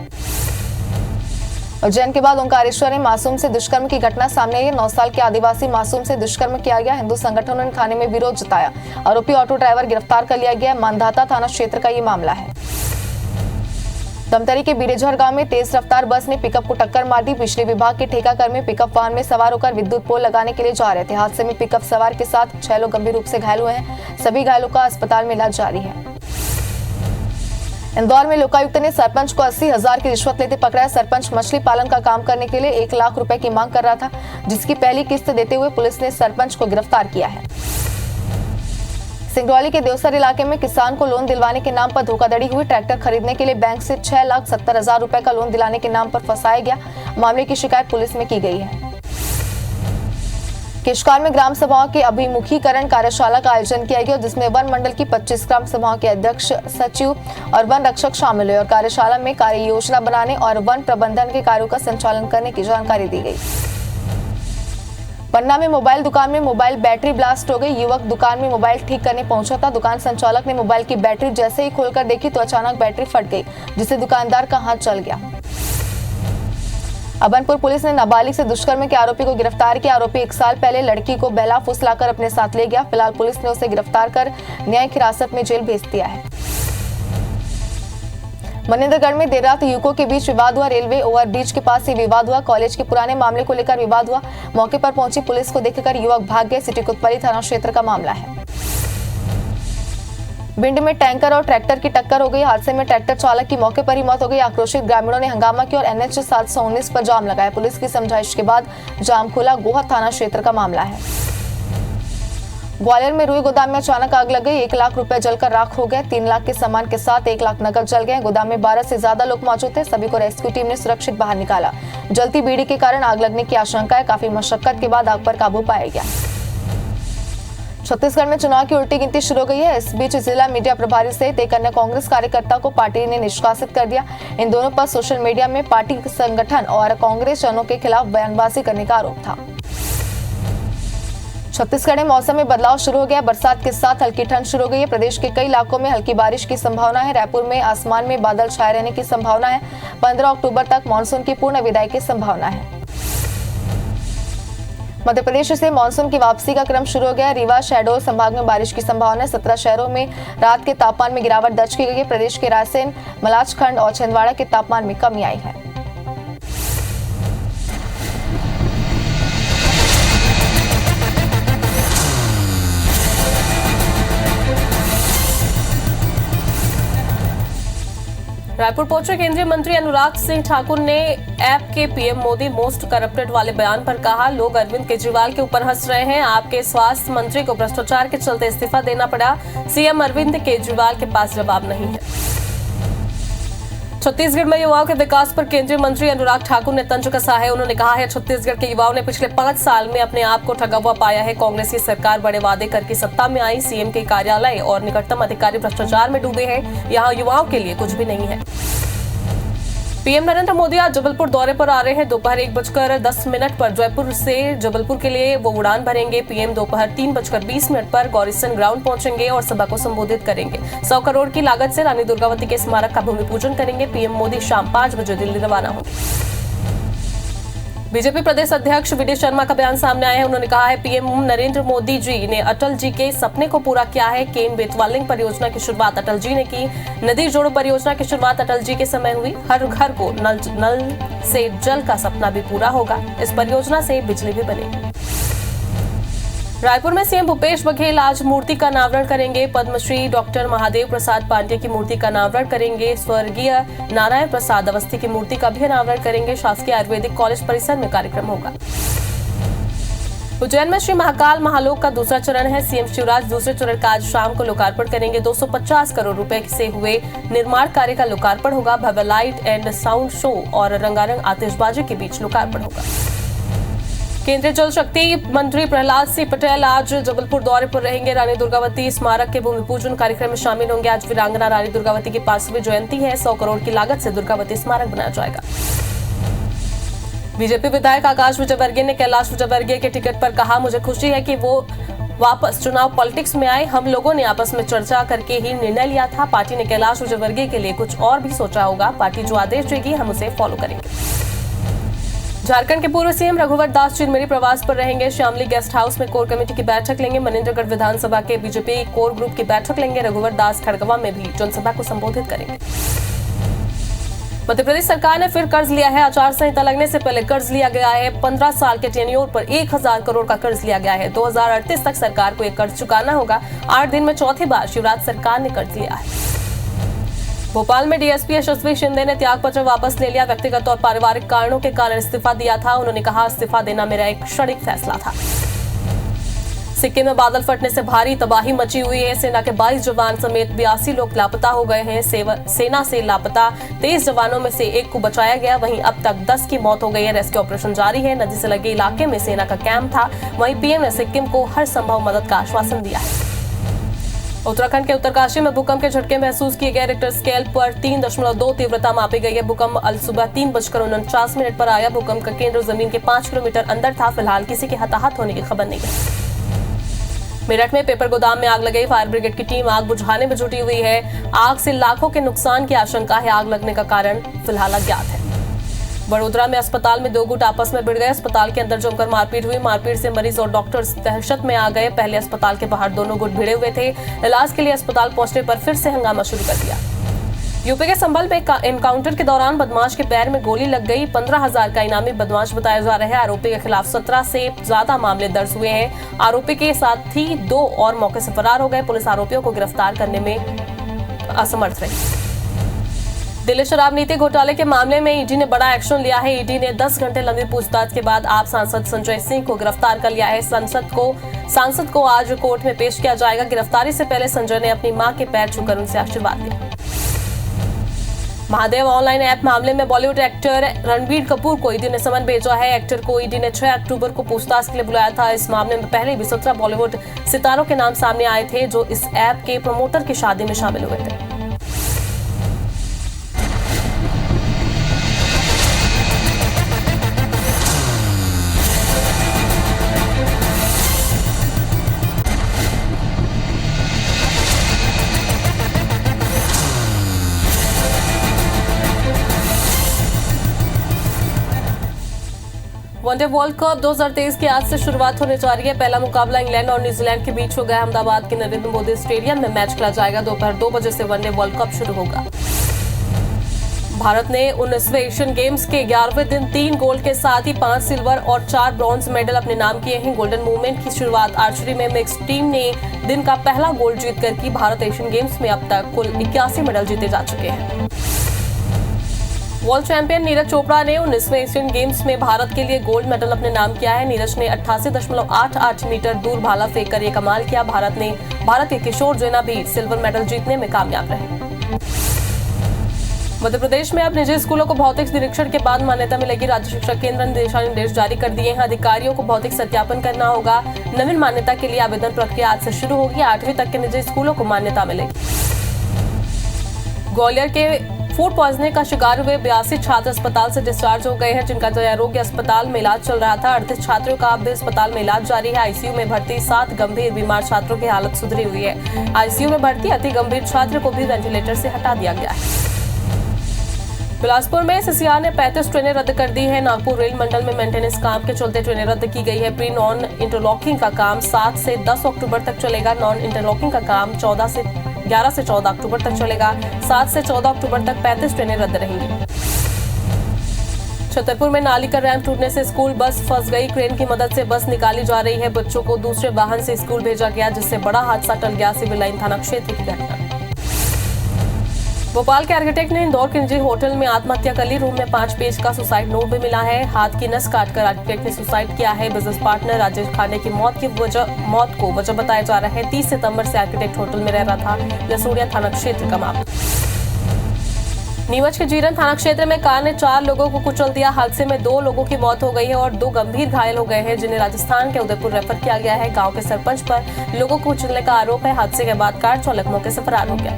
उज्जैन के बाद ओंकारेश्वर में मासूम से दुष्कर्म की घटना सामने आई है। 9 साल के आदिवासी मासूम से दुष्कर्म किया गया। हिंदू संगठनों ने थाने में विरोध जताया। आरोपी ऑटो ड्राइवर गिरफ्तार कर लिया गया। मानधाता थाना क्षेत्र का ये मामला है। धमतरी के बीरेझर गांव में तेज रफ्तार बस ने पिकअप को टक्कर मार दी। बिजली विभाग के ठेकाकर्मी पिकअप वाहन में सवार होकर विद्युत पोल लगाने के लिए जा रहे थे। हादसे में पिकअप सवार के साथ 6 लोग गंभीर रूप से घायल हुए हैं। सभी घायलों का अस्पताल में इलाज जारी है। इंदौर में लोकायुक्त ने सरपंच को 80,000 की रिश्वत लेते पकड़ा। सरपंच मछली पालन का काम करने के लिए 1 लाख रुपए की मांग कर रहा था, जिसकी पहली किस्त देते हुए पुलिस ने सरपंच को गिरफ्तार किया है। सिंगरौली के देवसर इलाके में किसान को लोन दिलवाने के नाम पर धोखाधड़ी हुई। ट्रैक्टर खरीदने के लिए बैंक से 6,70,000 रुपए का लोन दिलाने के नाम पर फंसाया गया। मामले की शिकायत पुलिस में की गई है। केशकाल में ग्राम सभाओं के अभिमुखीकरण कार्यशाला का आयोजन किया गया, जिसमें वन मंडल की 25 ग्राम सभाओं के अध्यक्ष, सचिव और वन रक्षक शामिल हुए और कार्यशाला में कार्य योजना बनाने और वन प्रबंधन के कार्यों का संचालन करने की जानकारी दी गई। पन्ना में मोबाइल दुकान में मोबाइल बैटरी ब्लास्ट हो गई। युवक दुकान में मोबाइल ठीक करने पहुंचा था। दुकान संचालक ने मोबाइल की बैटरी जैसे ही खोलकर देखी तो अचानक बैटरी फट गई, जिससे दुकानदार का हाथ जल गया। अबनपुर पुलिस ने नाबालिग से दुष्कर्म के आरोपी को गिरफ्तार किया। आरोपी 1 साल पहले लड़की को बहला फुसलाकर अपने साथ ले गया। फिलहाल पुलिस ने उसे गिरफ्तार कर न्यायिक हिरासत में जेल भेज दिया है। मनेंद्रगढ़ में देर रात युवकों के बीच विवाद हुआ। रेलवे ओवरब्रिज के पास ये विवाद हुआ। कॉलेज के पुराने मामले को लेकर विवाद हुआ। मौके पर पहुंची पुलिस को देखकर युवक भाग गए। सिटी कोतवाली थाना क्षेत्र का मामला है। भिंड में टैंकर और ट्रैक्टर की टक्कर हो गई। हादसे में ट्रैक्टर चालक की मौके पर ही मौत हो गई। आक्रोशित ग्रामीणों ने हंगामा किया और NH 719 पर जाम लगाया। पुलिस की समझाइश के बाद जाम खुला। गोहद थाना क्षेत्र का मामला है। ग्वालियर में रुई गोदाम में अचानक आग लग गई। 1 लाख रुपए जलकर राख हो गए। 3 लाख के सामान के साथ 1 लाख नकद जल गए। गोदाम में 12 से ज्यादा लोग मौजूद थे। सभी को रेस्क्यू टीम ने सुरक्षित बाहर निकाला। जलती बीड़ी के कारण आग लगने की आशंका है। काफी मशक्कत के बाद आग पर काबू पाया गया। छत्तीसगढ़ में चुनाव की उल्टी गिनती शुरू हो गई है। इस बीच जिला मीडिया प्रभारी सहित एक अन्य कांग्रेस कार्यकर्ता को पार्टी ने निष्कासित कर दिया। इन दोनों पर सोशल मीडिया में पार्टी संगठन और कांग्रेस जनों के खिलाफ बयानबाजी करने का आरोप था। छत्तीसगढ़ में मौसम में बदलाव शुरू हो गया। बरसात के साथ हल्की ठंड शुरू हो गई है। प्रदेश के कई इलाकों में हल्की बारिश की संभावना है। रायपुर में आसमान में बादल छाए रहने की संभावना है। 15 अक्टूबर तक मानसून की पूर्ण विदाई की संभावना है। मध्य प्रदेश से मानसून की वापसी का क्रम शुरू हो गया। रीवा शहडोल संभाग में बारिश की संभावना है। 17 शहरों में रात के तापमान में गिरावट दर्ज की गई है। प्रदेश के रायसेन, मलाजखंड और छिंदवाड़ा के तापमान में कमी आई है। रायपुर पहुंचे केंद्रीय मंत्री अनुराग सिंह ठाकुर ने ऐप के पीएम मोदी मोस्ट करप्टेड वाले बयान पर कहा, लोग अरविंद केजरीवाल के ऊपर हंस रहे हैं। आपके स्वास्थ्य मंत्री को भ्रष्टाचार के चलते इस्तीफा देना पड़ा। सीएम अरविंद केजरीवाल के पास जवाब नहीं है। छत्तीसगढ़ में युवाओं के विकास पर केंद्रीय मंत्री अनुराग ठाकुर ने तंज कसा है। उन्होंने कहा है, छत्तीसगढ़ के युवाओं ने पिछले 5 साल में अपने आप को ठगा हुआ पाया है। कांग्रेस की सरकार बड़े वादे करके सत्ता में आई। सीएम के कार्यालय और निकटतम अधिकारी भ्रष्टाचार में डूबे हैं। यहाँ युवाओं के लिए कुछ भी नहीं है। पीएम नरेंद्र मोदी आज जबलपुर दौरे पर आ रहे हैं। दोपहर 1:10 पर जयपुर से जबलपुर के लिए वो उड़ान भरेंगे। पीएम दोपहर 3:20 पर गौरीसन ग्राउंड पहुंचेंगे और सभा को संबोधित करेंगे। 100 करोड़ की लागत से रानी दुर्गावती के स्मारक का भूमि पूजन करेंगे। पीएम मोदी शाम 5 बजे दिल्ली रवाना होंगे। बीजेपी प्रदेश अध्यक्ष वी डी शर्मा का बयान सामने आया है। उन्होंने कहा है, पीएम नरेंद्र मोदी जी ने अटल जी के सपने को पूरा किया है। केन बेतवा लिंक परियोजना की शुरुआत अटल जी ने की। नदी जोड़ो परियोजना की शुरुआत अटल जी के समय हुई। हर घर को नल से जल का सपना भी पूरा होगा। इस परियोजना से बिजली भी बनेगी। रायपुर में सीएम भूपेश बघेल आज मूर्ति का अनावरण करेंगे। पद्मश्री डॉक्टर महादेव प्रसाद पांडे की मूर्ति का अनावरण करेंगे। स्वर्गीय नारायण प्रसाद अवस्थी की मूर्ति का भी अनावरण करेंगे। शासकीय आयुर्वेदिक कॉलेज परिसर में कार्यक्रम होगा। उज्जैन में श्री महाकाल महालोक का दूसरा चरण है। सीएम शिवराज दूसरे चरण का आज शाम को लोकार्पण करेंगे। 250 करोड़ रुपए से हुए निर्माण कार्य का लोकार्पण होगा। भव्य लाइट एंड साउंड शो और रंगारंग आतिशबाजी के बीच लोकार्पण होगा। केंद्रीय जल शक्ति मंत्री प्रहलाद सिंह पटेल आज जबलपुर दौरे पर रहेंगे। रानी दुर्गावती स्मारक के भूमि पूजन कार्यक्रम में शामिल होंगे। आज वीरांगना रानी दुर्गावती की 5वीं जयंती है। 100 करोड़ की लागत से दुर्गावती स्मारक बनाया जाएगा। बीजेपी विधायक आकाश विजयवर्गीय ने कैलाश विजयवर्गीय के टिकट पर कहा, मुझे खुशी है कि वो वापस चुनाव पॉलिटिक्स में आए। हम लोगों ने आपस में चर्चा करके ही निर्णय लिया था। पार्टी ने कैलाश विजयवर्गीय के लिए कुछ और भी सोचा होगा। पार्टी जो आदेश देगी हम उसे फॉलो करेंगे। झारखंड के पूर्व सीएम रघुवर दास चिरमिरी प्रवास पर रहेंगे। शामली गेस्ट हाउस में कोर कमेटी की बैठक लेंगे। मनेंद्रगढ़ विधानसभा के बीजेपी कोर ग्रुप की बैठक लेंगे। रघुवर दास खड़गवा में भी जनसभा को संबोधित करेंगे। मध्य प्रदेश सरकार ने फिर कर्ज लिया है। आचार संहिता लगने से पहले कर्ज लिया गया है। 15 साल के टेन्योर पर 1000 करोड़ का कर्ज लिया गया है। 2038 तक सरकार को यह कर्ज चुकाना होगा। 8 दिन में चौथी बार शिवराज सरकार ने कर्ज लिया है। भोपाल में डीएसपी यशस्वी शिंदे ने त्याग पत्र वापस ले लिया। व्यक्तिगत और पारिवारिक कारणों के कारण इस्तीफा दिया था। उन्होंने कहा, इस्तीफा देना मेरा एक क्षणिक फैसला था। सिक्किम में बादल फटने से भारी तबाही मची हुई है। सेना के 22 जवान समेत 82 लोग लापता हो गए हैं। सेना से लापता 23 जवानों में से एक को बचाया गया। वहीं अब तक 10 की मौत हो गई है। रेस्क्यू ऑपरेशन जारी है। नदी से लगे इलाके में सेना का कैंप था। वहीं पीएम ने सिक्किम को हर संभव मदद का आश्वासन दिया है। उत्तराखंड के उत्तरकाशी में भूकंप के झटके महसूस किए गए। रिक्टर स्केल पर 3.2 तीव्रता मापी गई है। भूकंप अल सुबह 3:49 पर आया। भूकंप का केंद्र जमीन के 5 किलोमीटर अंदर था। फिलहाल किसी के हताहत होने की खबर नहीं है। मेरठ में पेपर गोदाम में आग लग गई। फायर ब्रिगेड की टीम आग बुझाने में जुटी हुई है। आग से लाखों के नुकसान की आशंका है। आग लगने का कारण फिलहाल अज्ञात है। बड़ोदरा में अस्पताल में 2 गुट आपस में भिड़ गए। अस्पताल के अंदर जमकर मारपीट हुई। मारपीट से मरीज और डॉक्टर्स दहशत में आ गए। पहले अस्पताल के बाहर दोनों गुट भिड़े हुए थे। इलाज के लिए अस्पताल पहुंचने पर फिर से हंगामा शुरू कर दिया। यूपी के संभल में एनकाउंटर के दौरान बदमाश के पैर में गोली लग गई। 15,000 का इनामी बदमाश बताया जा रहा है। आरोपी के खिलाफ 17 से ज्यादा मामले दर्ज हुए हैं। आरोपी के साथ ही 2 और मौके से फरार हो गए। पुलिस आरोपियों को गिरफ्तार करने में असमर्थ रही। दिल्ली शराब नीति घोटाले के मामले में ईडी ने बड़ा एक्शन लिया है। ईडी ने 10 घंटे लंबी पूछताछ के बाद आप सांसद संजय सिंह को गिरफ्तार कर लिया है। सांसद को आज कोर्ट में पेश किया जाएगा। गिरफ्तारी से पहले संजय ने अपनी मां के पैर छूकर उनसे आशीर्वाद लिया। महादेव ऑनलाइन ऐप मामले में बॉलीवुड एक्टर रणबीर कपूर को ईडी ने समन भेजा है। एक्टर को ईडी ने 6 अक्टूबर को पूछताछ के लिए बुलाया था। इस मामले में पहले भी 17 बॉलीवुड सितारों के नाम सामने आए थे जो इस ऐप के प्रमोटर की शादी में शामिल हुए थे। वनडे वर्ल्ड कप 2023 की आज से शुरुआत होने जा रही है। पहला मुकाबला इंग्लैंड और न्यूजीलैंड के बीच होगा। अहमदाबाद के नरेंद्र मोदी स्टेडियम में मैच खेला जाएगा। दोपहर 2 बजे से वनडे वर्ल्ड कप शुरू होगा। भारत ने 19वें एशियन गेम्स के 11वें दिन 3 गोल्ड के साथ ही 5 सिल्वर और 4 ब्रॉन्ज मेडल अपने नाम किए हैं। गोल्डन मूवमेंट की शुरुआत आर्चरी में मिक्स टीम ने दिन का पहला गोल्ड जीतकर की। भारत एशियन गेम्स में अब तक कुल 81 मेडल जीते जा चुके हैं। वर्ल्ड चैंपियन नीरज चोपड़ा ने 19वें एशियन गेम्स में भारत के लिए गोल्ड मेडल अपने नाम किया है। नीरज ने 88.88 मीटर दूर भाला फेंककर ये कमाल किया। भारत के किशोर जैना भी सिल्वर मेडल जीतने में कामयाब रहे। मध्य प्रदेश में अब निजी स्कूलों को भौतिक निरीक्षण के बाद मान्यता मिलेगी। राज्य शिक्षा केंद्र ने दिशा निर्देश जारी कर दिए हैं। अधिकारियों को भौतिक सत्यापन करना होगा। नवीन मान्यता के लिए आवेदन प्रक्रिया आज से शुरू होगी। 8वीं तक के निजी स्कूलों को मान्यता मिलेगी। ग्वालियर के फूड पॉइजनिंग का शिकार हुए 82 छात्र अस्पताल से डिस्चार्ज हो गए हैं, जिनका जय आरोग्य अस्पताल में इलाज चल रहा था। 38 छात्रों का अब भी अस्पताल में इलाज जारी है। आईसीयू में भर्ती 7 गंभीर बीमार छात्रों की हालत सुधरी हुई है। आईसीयू में भर्ती अति गंभीर छात्र को भी वेंटिलेटर से हटा दिया गया है। बिलासपुर में सीसीआर ने 35 ट्रेनें रद्द कर दी है। नागपुर रेल मंडल में मेंटेनेंस काम के चलते ट्रेनें रद्द की गई है। प्री नॉन इंटरलॉकिंग का काम 7 से 10 अक्टूबर तक चलेगा। नॉन इंटरलॉकिंग का काम 11 से 14 अक्टूबर तक चलेगा। 7 से 14 अक्टूबर तक 35 ट्रेनें रद्द रहेंगी। छतरपुर में नाली का रैंप टूटने से स्कूल बस फंस गई। क्रेन की मदद से बस निकाली जा रही है। बच्चों को दूसरे वाहन से स्कूल भेजा गया, जिससे बड़ा हादसा टल गया। सिविल लाइन थाना क्षेत्र की घटना। भोपाल के आर्किटेक्ट ने इंदौर के निजी होटल में आत्महत्या कर ली। रूम में 5 पेज का सुसाइड नोट भी मिला है। हाथ की नस काटकर आर्किटेक्ट ने सुसाइड किया है। बिजनेस पार्टनर राजेश खाने की मौत को वजह बताया जा रहा है। 30 सितंबर से आर्किटेक्ट होटल में रह रहा था। लसूड़िया थाना क्षेत्र का मामला। नीमच के जीरन थाना क्षेत्र में कार ने 4 लोगों को कुचल दिया। हादसे में 2 लोगों की मौत हो गई है और 2 गंभीर घायल हो गए हैं, जिन्हें राजस्थान के उदयपुर रेफर किया गया है। गांव के सरपंच पर लोगों को कुचलने का आरोप है। हादसे के बाद कार चालक मौके से फरार हो गया।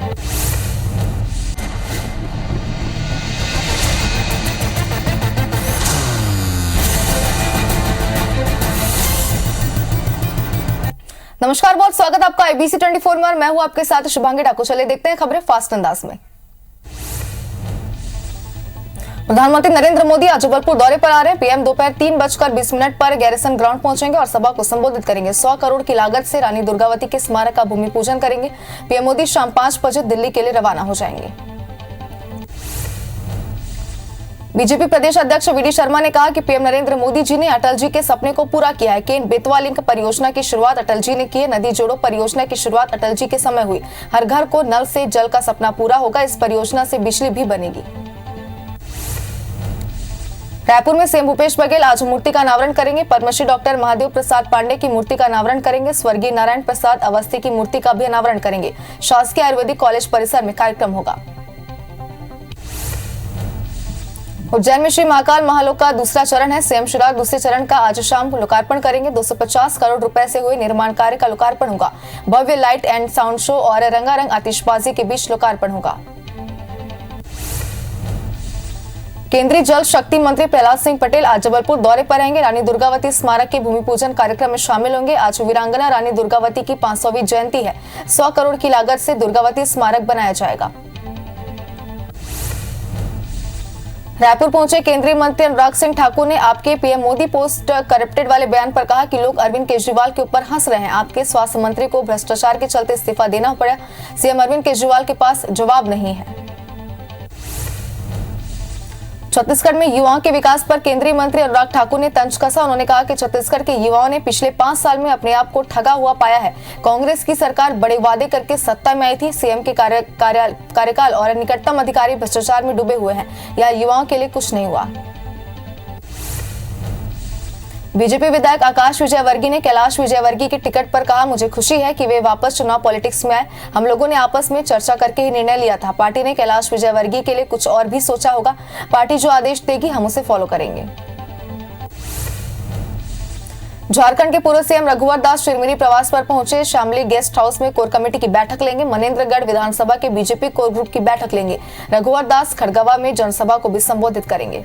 नमस्कार, बहुत स्वागत आपका IBC 24 में। मैं हूं आपके साथ शुभांगी ठाकुर। चले देखते हैं खबरें फास्ट अंदाज में। प्रधानमंत्री नरेंद्र मोदी आज जबलपुर दौरे पर आ रहे हैं। पीएम दोपहर 3:20 पर गैरिसन ग्राउंड पहुंचेंगे और सभा को संबोधित करेंगे। 100 करोड़ की लागत से रानी दुर्गावती के स्मारक का भूमि पूजन करेंगे। पीएम मोदी शाम 5 बजे दिल्ली के लिए रवाना हो जाएंगे। बीजेपी प्रदेश अध्यक्ष वीडी शर्मा ने कहा कि पीएम नरेंद्र मोदी जी ने अटल जी के सपने को पूरा किया है। केन बेतवा लिंक परियोजना की शुरुआत अटल जी ने की है। नदी जोड़ो परियोजना की शुरुआत अटल जी के समय हुई। हर घर को नल से जल का सपना पूरा होगा। इस परियोजना से बिजली भी बनेगी। रायपुर में सीएम भूपेश बघेल आज मूर्ति का अनावरण करेंगे। पद्मश्री डॉक्टर महादेव प्रसाद पांडे की मूर्ति का अनावरण करेंगे। स्वर्गीय नारायण प्रसाद अवस्थी की मूर्ति का भी अनावरण करेंगे। शासकीय आयुर्वेदिक कॉलेज परिसर में कार्यक्रम होगा। उज्जैन में श्री महाकाल महालोक का दूसरा चरण है। सीएम शिवराज दूसरे चरण का आज शाम लोकार्पण करेंगे। 250 करोड़ रुपए से हुए निर्माण कार्य का लोकार्पण होगा। भव्य लाइट एंड साउंड शो और रंगारंग आतिशबाजी के बीच लोकार्पण होगा। केंद्रीय जल शक्ति मंत्री प्रहलाद सिंह पटेल आज जबलपुर दौरे पर रहेंगे। रानी दुर्गावती स्मारक के भूमि पूजन कार्यक्रम में शामिल होंगे। आज वीरांगना रानी दुर्गावती की 500वीं जयंती है। 100 करोड़ की लागत से दुर्गावती स्मारक बनाया जाएगा। रायपुर पहुंचे केंद्रीय मंत्री अनुराग सिंह ठाकुर ने आपके पीएम मोदी पोस्ट करप्टेड वाले बयान पर कहा कि लोग अरविंद केजरीवाल के ऊपर हंस रहे हैं। आपके स्वास्थ्य मंत्री को भ्रष्टाचार के चलते इस्तीफा देना पड़ा। सीएम अरविंद केजरीवाल के पास जवाब नहीं है। छत्तीसगढ़ में युवाओं के विकास पर केंद्रीय मंत्री अनुराग ठाकुर ने तंज कसा। उन्होंने कहा कि छत्तीसगढ़ के युवाओं ने पिछले 5 साल में अपने आप को ठगा हुआ पाया है। कांग्रेस की सरकार बड़े वादे करके सत्ता में आई थी। सीएम के कार्यकाल और निकटतम अधिकारी भ्रष्टाचार में डूबे हुए हैं। यह युवाओं के लिए कुछ नहीं हुआ। बीजेपी विधायक आकाश विजयवर्गीय ने कैलाश विजयवर्गीय के टिकट पर कहा, मुझे खुशी है कि वे वापस चुनाव पॉलिटिक्स में आए। हम लोगों ने आपस में चर्चा करके ही निर्णय लिया था। पार्टी ने कैलाश विजयवर्गीय के लिए कुछ और भी सोचा होगा। पार्टी जो आदेश देगी हम उसे फॉलो करेंगे। झारखंड के पूर्व सीएम रघुवर दास चिरमिरी प्रवास पर पहुंचे। शामली गेस्ट हाउस में कोर कमेटी की बैठक लेंगे। मनेंद्रगढ़ विधानसभा के बीजेपी कोर ग्रुप की बैठक लेंगे। रघुवर दास खड़गवा में जनसभा को भी संबोधित करेंगे।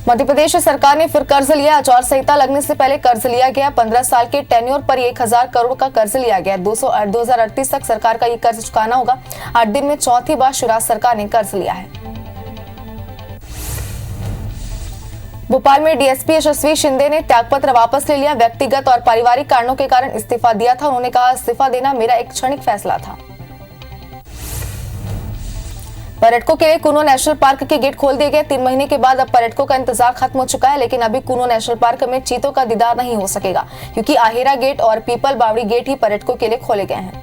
मध्य प्रदेश सरकार ने फिर कर्ज लिया। आचार संहिता लगने से पहले कर्ज लिया गया। 15 साल के टेन्योर पर 1000 करोड़ का कर्ज लिया गया। 2038 तक सरकार का ये कर्ज चुकाना होगा। 8 दिन में चौथी बार शिवराज सरकार ने कर्ज लिया है। भोपाल में डीएसपी यशस्वी शिंदे ने त्यागपत्र वापस ले लिया। व्यक्तिगत और पारिवारिक कारणों के कारण इस्तीफा दिया था। उन्होंने कहा, इस्तीफा देना मेरा एक क्षणिक फैसला था। पर्यटकों के लिए कुनो नेशनल पार्क के गेट खोल दिए गए। 3 महीने के बाद अब पर्यटकों का इंतजार खत्म हो चुका है, लेकिन अभी कुनो नेशनल पार्क में चीतों का दीदार नहीं हो सकेगा, क्योंकि आहेरा गेट और पीपल बावड़ी गेट ही पर्यटकों के लिए खोले गए हैं।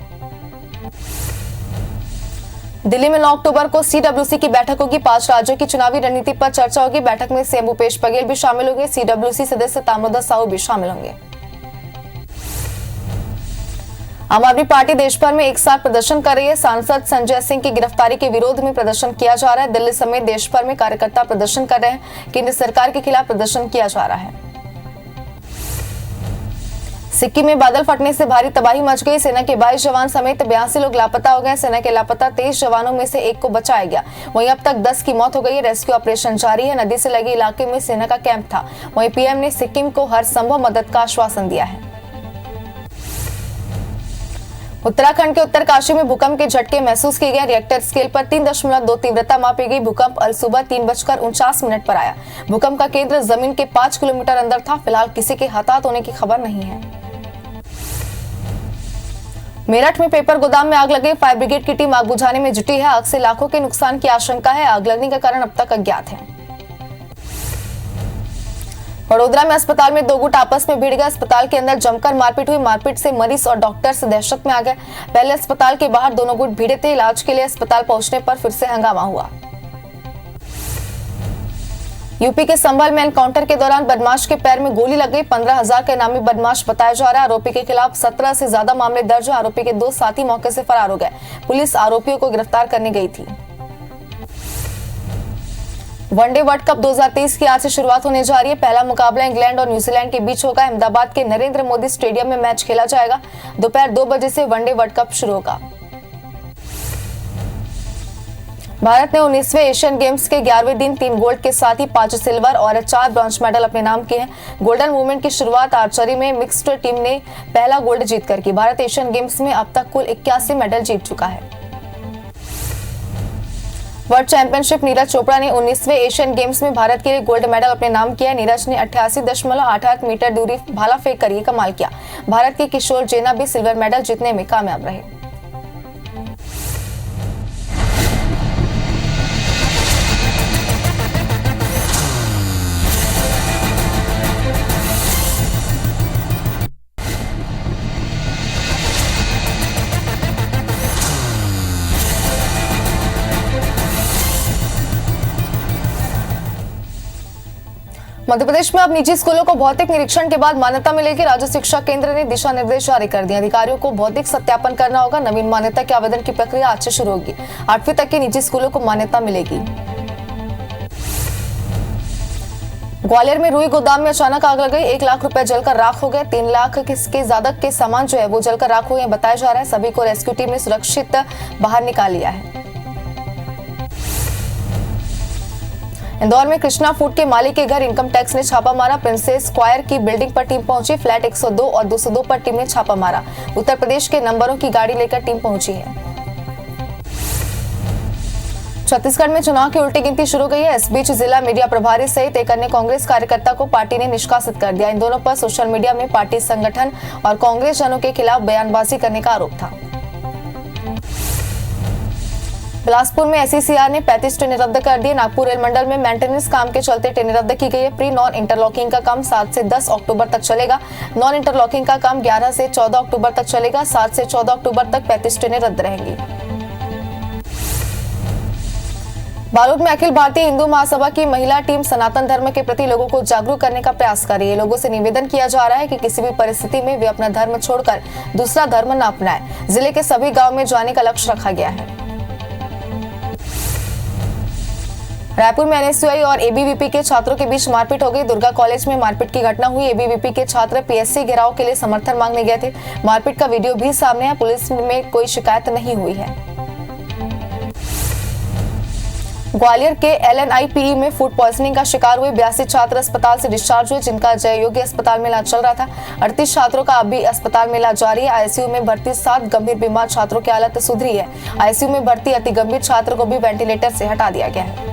दिल्ली में 9 अक्टूबर को सीडब्ल्यूसी की बैठक होगी। 5 राज्यों की चुनावी रणनीति पर चर्चा होगी। बैठक में सीएम भूपेश बघेल भी शामिल होंगे। सीडब्ल्यूसी सदस्य ताम्रध्वज साहू भी शामिल होंगे। आम आदमी पार्टी देश भर में एक साथ प्रदर्शन कर रही है। सांसद संजय सिंह की गिरफ्तारी के विरोध में प्रदर्शन किया जा रहा है। दिल्ली समेत देश भर में कार्यकर्ता प्रदर्शन कर रहे हैं। केंद्र सरकार के खिलाफ प्रदर्शन किया जा रहा है। सिक्किम में बादल फटने से भारी तबाही मच गई। सेना के 22 जवान समेत 82 लोग लापता हो गए। सेना के लापता 23 जवानों में से एक को बचाया गया। वहीं अब तक 10 की मौत हो गई है। रेस्क्यू ऑपरेशन जारी है। नदी से लगे इलाके में सेना का कैंप था। वहीं पीएम ने सिक्किम को हर संभव मदद का आश्वासन दिया है। उत्तराखंड के उत्तरकाशी में भूकंप के झटके महसूस किए गए। रिएक्टर स्केल पर 3.2 तीव्रता मापी गई। भूकंप अल सुबह 3:49 पर आया। भूकंप का केंद्र जमीन के 5 किलोमीटर अंदर था। फिलहाल किसी के हताहत होने की खबर नहीं है। मेरठ में पेपर गोदाम में आग लगी। फायर ब्रिगेड की टीम आग बुझाने में जुटी है। आग से लाखों के नुकसान की आशंका है। आग लगने का कारण अब तक अज्ञात है। वडोदरा में अस्पताल में 2 गुट आपस में भिड़ गए। अस्पताल के अंदर जमकर मारपीट हुई। मारपीट से मरीज और डॉक्टर्स दहशत में आ गए। पहले अस्पताल के बाहर दोनों गुट भिड़े थे। इलाज के लिए अस्पताल पहुंचने पर फिर से हंगामा हुआ। यूपी के संभल में एनकाउंटर के दौरान बदमाश के पैर में गोली लग गई। 15,000 का इनामी बदमाश बताया जा रहा है। आरोपी के खिलाफ 17 से ज्यादा मामले दर्ज हैं। आरोपी के 2 साथी मौके से फरार हो गए। पुलिस आरोपियों को गिरफ्तार करने गई थी। वनडे वर्ल्ड कप 2023 की आज से शुरुआत होने जा रही है। पहला मुकाबला इंग्लैंड और न्यूजीलैंड के बीच होगा। अहमदाबाद के नरेंद्र मोदी स्टेडियम में मैच खेला जाएगा। दोपहर 2 बजे से वनडे वर्ल्ड कप शुरू होगा। भारत ने 19वें एशियन गेम्स के 11वें दिन 3 गोल्ड के साथ ही 5 सिल्वर और 4 ब्रॉन्ज मेडल अपने नाम किए हैं। गोल्डन मूवमेंट की शुरुआत आर्चरी में मिक्स्ड टीम ने पहला गोल्ड जीतकर की। भारत एशियन गेम्स में अब तक कुल 81 मेडल जीत चुका है। वर्ल्ड चैंपियनशिप नीरज चोपड़ा ने 19वें एशियन गेम्स में भारत के लिए गोल्ड मेडल अपने नाम किया। नीरज ने 88.88 मीटर दूरी भाला फेंक कर ये कमाल किया। भारत के किशोर जेना भी सिल्वर मेडल जीतने में कामयाब रहे। मध्य प्रदेश में अब निजी स्कूलों को भौतिक निरीक्षण के बाद मान्यता मिलेगी। राज्य शिक्षा केंद्र ने दिशा निर्देश जारी कर दिए। अधिकारियों को भौतिक सत्यापन करना होगा। नवीन मान्यता के आवेदन की प्रक्रिया आज से शुरू होगी। 8वीं तक के निजी स्कूलों को मान्यता मिलेगी। ग्वालियर में रुई गोदाम में अचानक आग लग गई। 1 लाख रुपए जलकर राख हो गए। 3 लाख के ज्यादा के सामान जो है वो जलकर राख हो गए बताया जा रहा है। सभी को रेस्क्यू टीम ने सुरक्षित बाहर निकाल लिया है। इंदौर में कृष्णा फूड के मालिक के घर इनकम टैक्स ने छापा मारा। प्रिंसेस स्क्वायर की बिल्डिंग पर टीम पहुंची। फ्लैट 102 और 202 पर टीम ने छापा मारा। उत्तर प्रदेश के नंबरों की गाड़ी लेकर टीम पहुंची है। छत्तीसगढ़ में चुनाव की उल्टी गिनती शुरू गई है। इस बीच जिला मीडिया प्रभारी सहित एक अन्य कांग्रेस कार्यकर्ता को पार्टी ने निष्कासित कर दिया। इन दोनों पर सोशल मीडिया में पार्टी संगठन और कांग्रेस जनों के खिलाफ बयानबाजी करने का आरोप था। बिलासपुर में एसईसीआर ने 35 ट्रेनें रद्द कर दी। नागपुर रेल मंडल में मेंटेनेंस काम के चलते ट्रेनें रद्द की गई है। प्री नॉन इंटरलॉकिंग का काम 7 से 10 अक्टूबर तक चलेगा। नॉन इंटरलॉकिंग का काम 11 से 14 अक्टूबर तक चलेगा। 7 से 14 अक्टूबर तक 35 ट्रेनें रद्द रहेंगी। बालोद में अखिल भारतीय हिंदू महासभा की महिला टीम सनातन धर्म के प्रति लोगों को जागरूक करने का प्रयास कर रही है। लोगों से निवेदन किया जा रहा है कि किसी भी परिस्थिति में वे अपना धर्म छोड़कर दूसरा धर्म न अपनाएं। जिले के सभी गांव में जाने का लक्ष्य रखा गया है। रायपुर में एनएसयूआई और एबीवीपी के छात्रों के बीच मारपीट हो गई। दुर्गा कॉलेज में मारपीट की घटना हुई। एबीवीपी के छात्र पीएससी घेराव के लिए समर्थन मांगने गए थे। मारपीट का वीडियो भी सामने है। पुलिस में कोई शिकायत नहीं हुई है। ग्वालियर के एलएनआईपीई में फूड पॉइजनिंग का शिकार हुए 82 छात्र अस्पताल से डिस्चार्ज हुए, जिनका जय योगी अस्पताल में इलाज चल रहा था। 38 छात्रों का अब भी अस्पताल में इलाज जारी है। आईसीयू में भर्ती 7 गंभीर बीमार छात्रों की हालत सुधरी है। आईसीयू में भर्ती अति गंभीर छात्र को भी वेंटिलेटर से हटा दिया गया है।